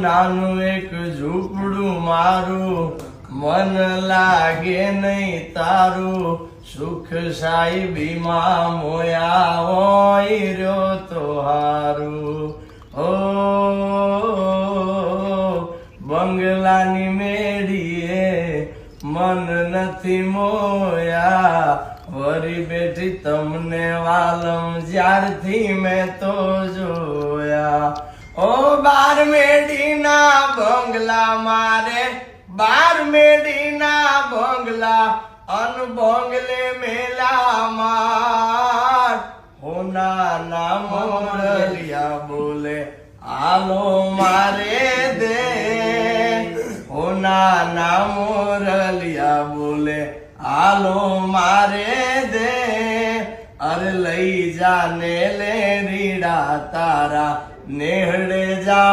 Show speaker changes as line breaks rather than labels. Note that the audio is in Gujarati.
નાનું એક ઝૂંપડું મારું, મન લાગે નહીં તારું, સુખ સાહેબીમાં મોયા હોય રહ્યો તો હારું. ઓ બંગલાની મેડીએ મન નથી મોયા, વરી બેઠી તમને વાલમ જ્યારથી મેં તો જોયા. ઓ 12 મેડીના બંગલા મારે, 12 મેડીના બંગલા, અન બંગલે મેલા માર. હોના ના મોરલિયા બોલે આલો મારે દે, હોના ના મોરલિયા બોલે આલો મારે દે. અરે લઈ જાને લે રીડા તારા નેહડે જા.